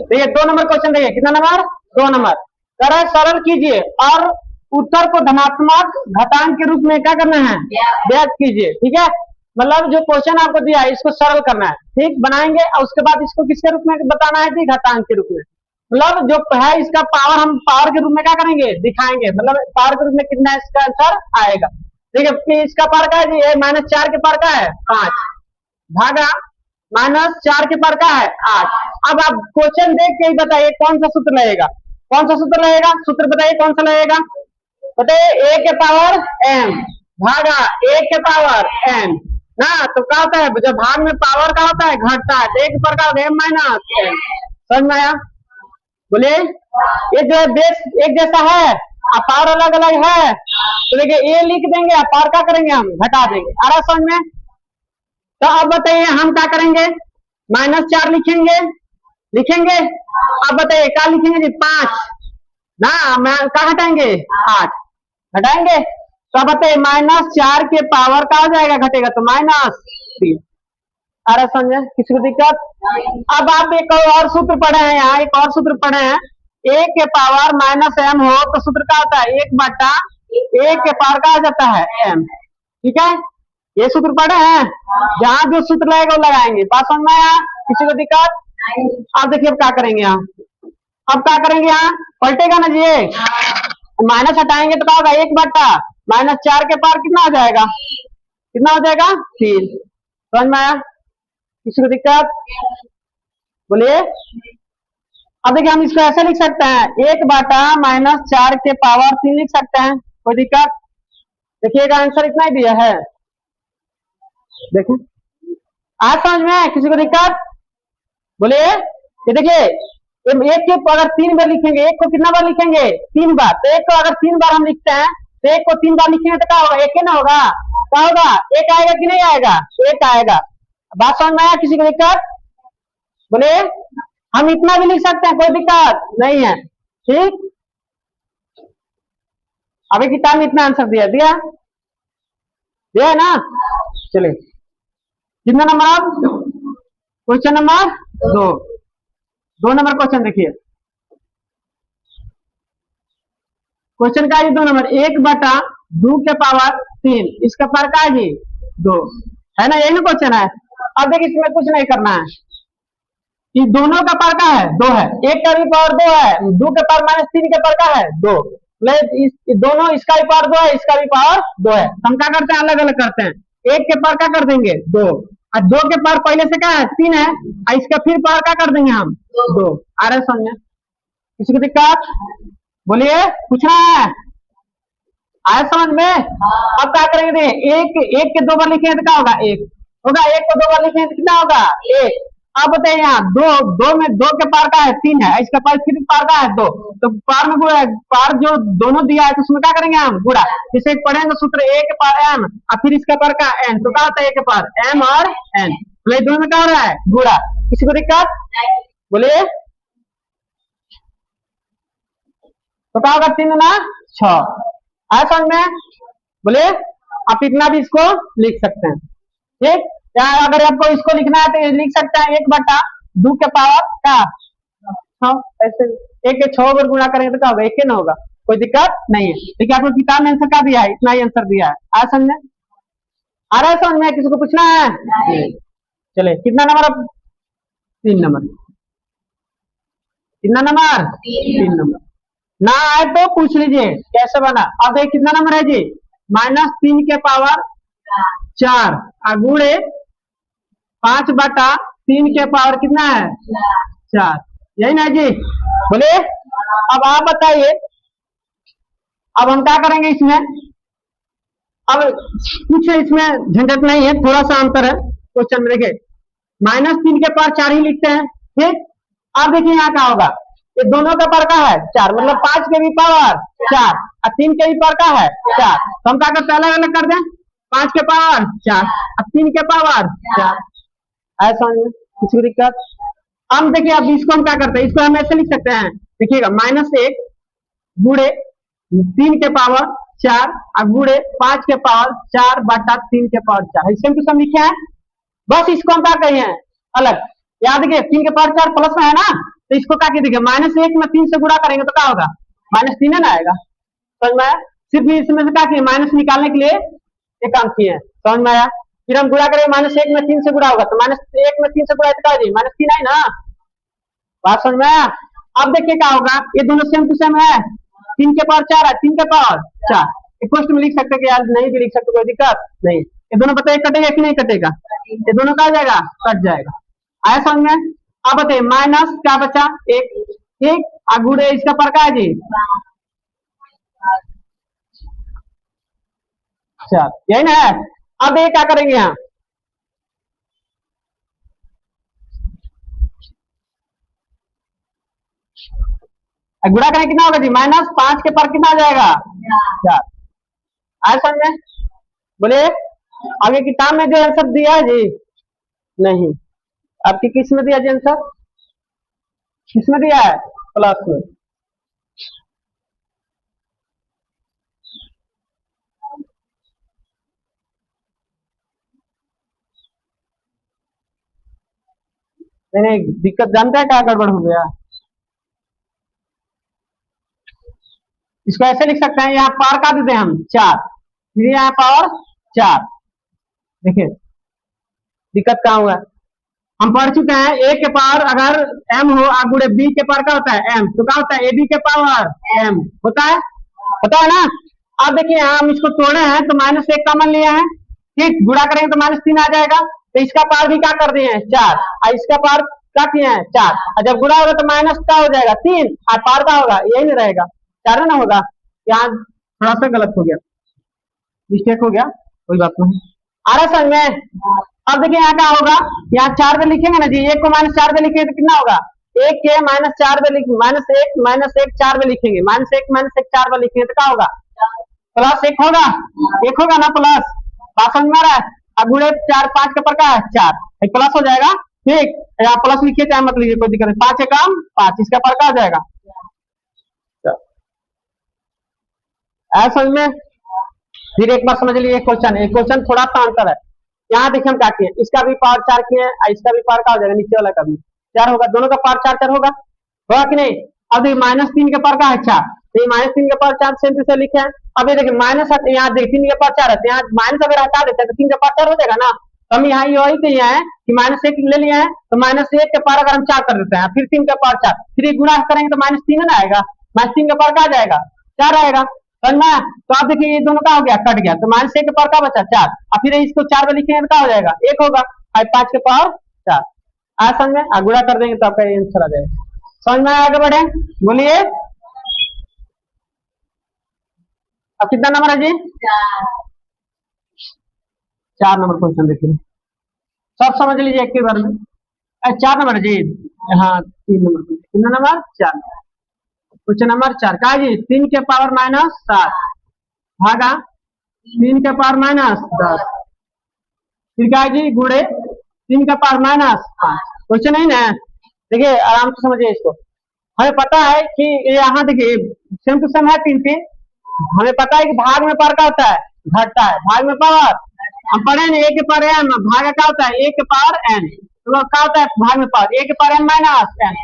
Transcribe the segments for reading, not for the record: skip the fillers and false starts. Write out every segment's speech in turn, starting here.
देखिए 2 number question देखिए, कितना नंबर 2 नंबर कह रहा है सरल कीजिए और उत्तर को धनात्मक घातांक के रूप में क्या करना है, व्यक्त कीजिए। ठीक है, मतलब जो क्वेश्चन आपको दिया है इसको सरल करना है, ठीक बनाएंगे और उसके बाद इसको किसके रूप में बताना है जी, घातांक के रूप में। मतलब जो है इसका पावर हम पावर के रूप में क्या करेंगे, दिखाएंगे, मतलब पावर के रूप में कितना इसका आंसर आएगा। देखिए इसका पावर का है जी, -4 के पावर का है 5 भागा -4 के पावर का है 8। अब आप क्वेश्चन देख के ही बताइए कौन सा सूत्र लगेगा, कौन सा सूत्र लगेगा, सूत्र बताइए कौन सा लगेगा, बताइए a के पावर m भागा a के पावर m ना। तो क्या होता है जब भाग में पावर का होता है घटता है, तो a के पावर का m माइनस m। समझ में आया, बोलिए। ये जो है बेस एक जैसा है और पावर अलग अलग है, तो देखिए a लिख देंगे और पावर क्या करेंगे हम घटा देंगे, आ रहा समझ में। तो अब बताइए हम क्या करेंगे, -4 लिखेंगे, लिखेंगे। अब बताइए क्या लिखेंगे जी, 5 ना, मैं क्या हटाएंगे 8 हटाएंगे। तो अब बताइए -4 के पावर का हो जाएगा घटेगा तो -3। आ रहा समझे, किसी को दिक्कत। अब आप एक और सूत्र पढ़े हैं, यहाँ एक और सूत्र पढ़े हैं, a के पावर -m हो तो सूत्र क्या होता है 1/a के पावर का आ जाता है m। ठीक है, ये सूत्र पढ़े हैं, जहां जो सूत्र लगेगा वो लगाएंगे। बात समझ में आया, किसी को दिक्कत। अब देखिए अब क्या करेंगे यहाँ, अब क्या करेंगे यहाँ पलटेगा ना जी, माइनस हटाएंगे तो क्या होगा 1/-4 के पावर कितना हो जाएगा, कितना हो जाएगा 3। समझ में आया, किसी को दिक्कत बोलिए। अब देखिए हम इसको ऐसे लिख सकते हैं 1/-4 के पावर 3 लिख सकते हैं, कोई दिक्कत। देखिएगा आंसर इतना ही दिया है, देखो आज समझ में, किसी को दिक्कत बोलिए। ये देखिए एक के अगर 3 बार लिखेंगे, एक को कितना बार लिखेंगे 3 बार, तो एक को अगर 3 बार हम लिखते हैं तो एक को 3 बार लिखेंगे तो क्या होगा, एक ही ना होगा, क्या होगा एक आएगा कि नहीं आएगा, एक आएगा। बात समझ में आया, किसी को दिक्कत बोलिए। हम इतना भी लिख सकते हैं, कोई दिक्कत नहीं है, ठीक। अभी किताब में इतना आंसर दिया दिया दिया है ना। चलिए कितना नंबर, अब क्वेश्चन नंबर 2 नंबर क्वेश्चन देखिए, क्वेश्चन का है 2 नंबर 1/2 के पावर 3 इसका पावर का है जी 2 है ना, यही ना क्वेश्चन है। अब देखिए इसमें कुछ नहीं करना है, इस दोनों का पावर का है 2 है, एक का भी पावर 2 है, 2 के पावर -3 के पावर का है 2, इस दोनों इसका भी पावर 2 है, इसका भी पावर 2 है। हम क्या करते हैं अलग अलग करते हैं, एक के पावर क्या कर देंगे 2 और 2 के पावर पहले से क्या है 3 है और इसका फिर पावर क्या कर देंगे हम 2। आ रहे समझ में, किसी को दिक्कत बोलिए, पूछना है आया समझ में। अब क्या करेंगे, एक के 2 बार लिखेंगे तो क्या होगा 1 होगा, एक को 2 बार लिखेंगे तो कितना होगा 1। अब बताइए यहाँ 2 में 2 के पावर का है 3 है, इसका पावर फिर पावर का है 2, तो पावर में गुणा, पावर जो दोनों दिया है तो उसमें क्या करेंगे हम गुणा, जिसे पढ़ेंगे सूत्र a के पावर m और फिर इसका पावर का n, तो क्या होता है a के पावर m और n, तो दोनों में क्या हो रहा है गुणा। किसी को दिक्कत बोलिए। तो क्या होगा 3 ना 6, आया समझ में बोलिए। आप इतना भी इसको लिख सकते हैं, ठीक। या अगर आपको इसको लिखना है तो लिख सकते हैं 1/2 के पावर का 6, ऐसे 1 के 6 बार गुणा करेंगे तो क्या होगा 1 ना होगा, कोई दिक्कत नहीं है। देखिए आपको किताब में आंसर क्या दिया है, इतना ही आंसर दिया है, आ समझ में, आ रहा है समझ में, किसी को पूछना है। चले कितना नंबर, अब 3 नंबर, कितना नंबर 3 नंबर, ना आए तो पूछ लीजिए कैसे बना। अब एक कितना नंबर है जी, -3 के पावर 4 और गुणे 5/3 के पावर कितना है 4, यही ना जी बोलिए। अब आप बताइए, अब हम क्या करेंगे इसमें, अब कुछ इसमें झंझट नहीं है, थोड़ा सा अंतर है क्वेश्चन में। देखिए -3 के पावर 4 ही लिखते हैं, ठीक। अब देखिए यहाँ क्या होगा, ये दोनों का पावर का है 4, मतलब 5 के भी पावर 4 और 3 के भी पावर का है 4, तो हम क्या करते हैं अलग अलग कर दें, 5 के पावर 4 और 3 के पावर 4, ऐसा किसी दिक्कत। हम देखिए अब इसको हम क्या करते हैं, इसको हम ऐसे लिख सकते हैं, देखिएगा -1 गुणे 3 के पावर 4 और गुणे 5 के पावर 4/3 के पावर 4, इसमें कुछ हम लिखे हैं, बस इसको हम क्या कहें अलग, याद रखिए 3 के पावर 4 प्लस में है ना, तो इसको क्या देखिए -1 में 3 से गुणा करेंगे तो क्या होगा, -3 ना आएगा। समझ में आया? सिर्फ इसमें से क्या किए, माइनस निकालने के लिए ये काम किए हैं। समझ में आया? फिर हम गुणा करेंगे -1 में 3 से गुणा होगा तो -1 में 3 से गुणा तो -3 है ना। बात समझ में आया? अब देखिए क्या होगा, ये दोनों सेम टू सेम है, 3 के पावर 4 है, 3 के पावर 4 इक्वल में लिख सकते कि यार नहीं भी लिख सकते, कोई दिक्कत नहीं। ये दोनों बताइए कटेगा कि नहीं कटेगा, ये दोनों का जाएगा, कट जाएगा। आया समझ में? अब बताइए माइनस क्या बचा, 1, ठीक, गुड़े इसका पर का है जी 4, यही ना है। अब ये क्या करेंगे यहाँ, गुणा करें कितना होगा जी, -5 के पर कितना आ जाएगा 4। आया समझ में? बोलिए आगे किताब में जो आंसर दिया है जी, नहीं आपकी किस में दिया जी आंसर, किस में दिया है, प्लस में। नहीं दिक्कत जानते हैं क्या गड़बड़ हो गया, इसको ऐसे लिख सकते हैं, यहाँ पावर का देते हैं हम 4, फिर यहाँ पावर 4। देखिए दिक्कत कहाँ हुआ, हम पढ़ चुके हैं ए के पावर अगर m हो आप गुड़े b के पावर का होता है m, तो क्या होता है ab के पावर m होता है, पता है ना। अब देखिए यहाँ हम इसको तोड़े हैं तो -1 कॉमन लिया है, ठीक, गुणा करेंगे तो -3 आ जाएगा, तो इसका पावर भी क्या कर दिए हैं 4 और इसका पावर क्या किए हैं 4, और जब गुणा होगा तो माइनस क्या हो जाएगा 3 और पावर का होगा यही नहीं रहेगा, 4 ना होगा। यहाँ थोड़ा सा गलत हो गया, मिस्टेक हो गया, कोई बात नहीं। आ रहा समझ में? अब देखिए यहाँ क्या होगा, यहाँ 4 पे लिखेंगे ना जी, 1 को -4 पे लिखेंगे तो कितना होगा, 1 के -4 पे लिखेंगे, -1 4 पे लिखेंगे, -1 4 पे लिखेंगे तो क्या होगा, +1 होगा, 1 होगा ना प्लस, बात समझ में आ रहा है। अब गुड़े 4 5 के पर का है 4, प्लस हो जाएगा, ठीक, यहाँ प्लस लिखिए चाहे मत लिखिए कोई दिक्कत नहीं, 5 एकम 5 इसका पर का हो जाएगा। समझ में? फिर एक बार समझ लीजिए क्वेश्चन थोड़ा सा अंतर है। यहाँ देखिए हम क्या किए, इसका भी पावर 4 किए हैं, इसका भी पावर का हो जाएगा, नीचे वाला का भी 4 होगा, दोनों का पावर 4 होगा, होगा कि नहीं। अब देखिए -3 के पावर का है 4, तो ये -3 के पावर 4 सेम से लिखे हैं। अब ये देखिए माइनस यहाँ देखिए 3 के पावर 4 है, तो यहाँ माइनस अगर हटा देते हैं तो 3 के पावर 4 हो जाएगा ना, तो हम यहाँ यही किए हैं कि -1 ले लिया है, तो -1 के पावर अगर हम 4 कर देते हैं, फिर 3 के पावर 4, फिर गुणा करेंगे तो -3 ना आएगा, -3 के पावर का आ जाएगा 4 आएगा, समझ में? तो आप देखिए ये दोनों का हो गया, कट गया, तो -1 के पावर का बचा 4, और फिर इसको 4 पे लिखेंगे तो क्या हो जाएगा 1 होगा, 5 के पावर 4। आ समझ में? गुणा कर देंगे तो आपका आंसर आ जाएगा। समझ में? आगे बढ़े, बोलिए अब कितना नंबर है जी, 4 नंबर क्वेश्चन देखिए, सब समझ लीजिए एक के बार में। 4 नंबर जी, हाँ 3 नंबर, कितना नंबर 4, क्वेश्चन नंबर 4 का जी 3 के पावर -7 भागा 3 के पावर -10, फिर क्या जी गुड़े 3 के पावर -5, क्वेश्चन है ना। देखिए आराम से समझिए इसको, हमें पता है कि यहाँ देखिए सेम टू सेम है 3, हमें पता है कि भाग में पावर का होता है घटता है, भाग में पावर हम पढ़े नहीं, 1 के पावर m भाग क्या होता है 1 के पावर n, तो क्या होता है भाग में पावर 1 के पावर n -n,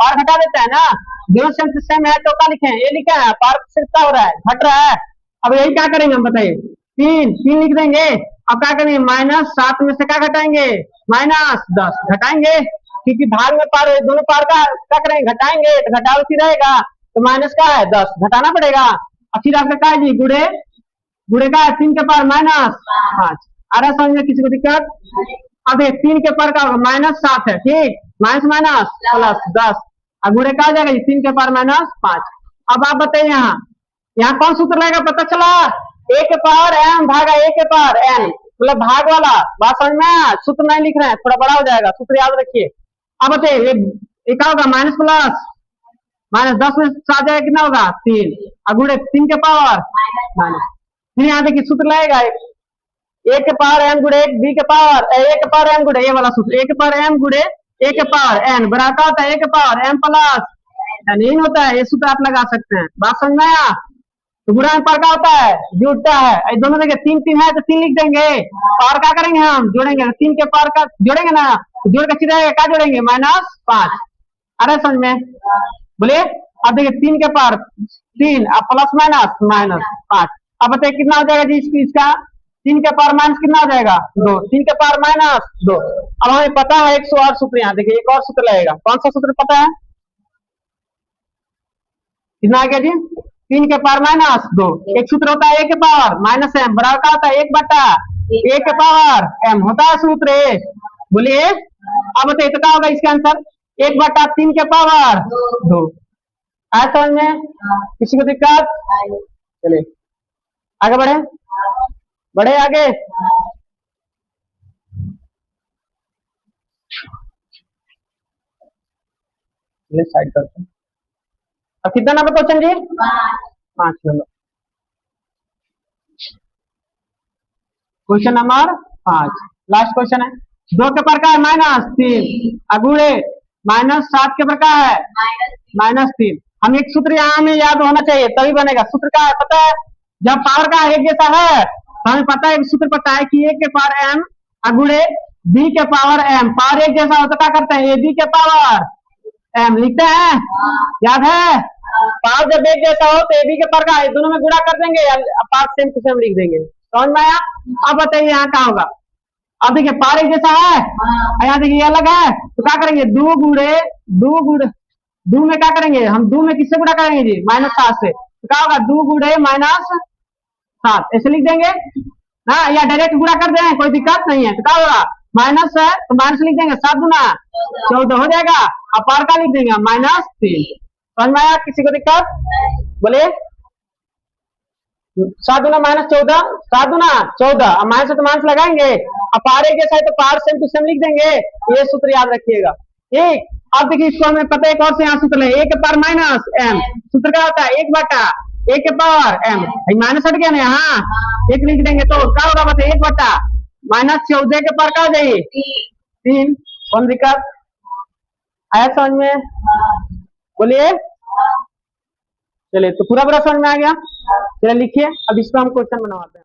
पावर घटा देता है ना, दोनों सेम टू सेम है तो क्या लिखे हैं, ये लिखा है पावर से क्या हो रहा है घट रहा है। अब यही क्या करेंगे हम बताइए, 3 लिख देंगे, अब क्या करेंगे -7 में से क्या घटाएंगे -10 घटाएंगे, क्योंकि भाग में पावर दोनों पावर का क्या करेंगे घटाएंगे, तो घटावती रहेगा, तो माइनस का है 10 घटाना पड़ेगा, और फिर आपका क्या है जी गुड़े का 3 के पावर -5। आ रहा समझ में किसी को दिक्कत? अब 3 के पावर का -7 है, ठीक, माइनस +10, और गुड़े का आ जाएगा 3 के पावर -5। अब आप बताइए यहाँ कौन सूत्र रहेगा, पता चला 1 के पावर m भागा 1 के पावर n, मतलब भाग वाला, बात समझ में? सूत्र नहीं लिख रहे हैं, थोड़ा बड़ा हो जाएगा, सूत्र याद रखिए। अब बताइए ये क्या होगा माइनस प्लस -10 में आ जाएगा कितना होगा 3, और गुड़े 3 के पावर माइनस, फिर यहाँ देखिए सूत्र लगेगा 1 के पावर m गुड़े 1 b के पावर 1 के पावर m गुड़े, ये वाला सूत्र 1 के पावर m गुड़े 1 के पावर n बराबर होता है 1 के पावर m प्लस n होता है, ये सूत्र आप लगा सकते हैं, बात समझ में आया। तो गुणा में पावर का होता है जुड़ता है, दोनों देखिए 3 है तो 3 लिख देंगे, पावर क्या करेंगे हम जोड़ेंगे, 3 के पावर का जोड़ेंगे ना, तो जोड़ के सीधा क्या जोड़ेंगे -5, आ रहा है समझ में? बोलिए। अब देखिए 3 के पावर 3, अब प्लस माइनस माइनस 5। अब बताइए कितना हो जाएगा जी इसका 3 के पावर माइनस कितना हो जाएगा 2, 3 के पावर माइनस 2। अब हमें पता है 100 और सूत्र, यहाँ देखिए एक और सूत्र लगेगा। कौन सा सूत्र पता है? कितना आ गया जी? 3 के पावर माइनस 2। एक सूत्र होता है ए के पावर माइनस एम बराबर क्या होता है 1 बटा ए के पावर एम होता है सूत्र। बोलिए। अब बताइए तो क्या होगा इसका आंसर 1 बटा 3 के पावर 2। आया समझ में? किसी को दिक्कत? चलिए आगे बढ़े, बढ़े आगे। साइड करते हैं। अब कितना नंबर क्वेश्चन जी? 5 number. Question number 5 last question है। 2 के पर का है -3 अगुड़े -7 के पर का है -3। हम एक सूत्र यहाँ हमें याद होना चाहिए तभी बनेगा। सूत्र का है पता है? जब पावर का एक जैसा है तो हमें पता है सूत्र पता है कि ए के पावर एम अगुड़े बी के पावर एम। पावर एक जैसा हो तो क्या करते हैं ए बी के पावर एम लिखते हैं, याद है? पावर जब एक जैसा हो तो ए बी के पावर का दोनों में गुणा कर देंगे या पावर सेम टू सेम लिख देंगे। समझ में आया? अब बताइए यहाँ कहाँ होगा। अब देखिए पावर एक जैसा है, यहाँ देखिए अलग है तो क्या करेंगे 2 में क्या करेंगे हम 2 में किससे गुणा करेंगे जी -7 से। तो क्या होगा 2 गुणे -7 ऐसे लिख देंगे ना, या डायरेक्ट गुणा कर दें कोई दिक्कत नहीं है। तो क्या होगा माइनस है तो माइनस लिख देंगे 7 गुना 14 हो जाएगा। अब पावर का लिख देंगे -3। समझ में आया? किसी को दिक्कत? बोलिए। 7 गुना -14 7 गुना 14। अब माइनस तो माइनस लगाएंगे। अब पावर एक जैसा है तो पावर सेम टू सेम लिख देंगे। ये सूत्र याद रखिएगा ठीक। अब देखिए इसको हमें पता है एक और से यहाँ सूत्र है ए के पावर माइनस एम। सूत्र क्या होता है 1 बटा ए के पावर एम। माइनस हट गया ना यहाँ, एक लिख देंगे तो क्या होगा बताइए 1 बटा -14 के पावर क्या हो जाएगी 3। कौन दिक्कत? आया समझ में? बोलिए। चलिए तो पूरा समझ में आ गया। चलिए लिखिए अब इस पर हम क्वेश्चन बनवाते हैं।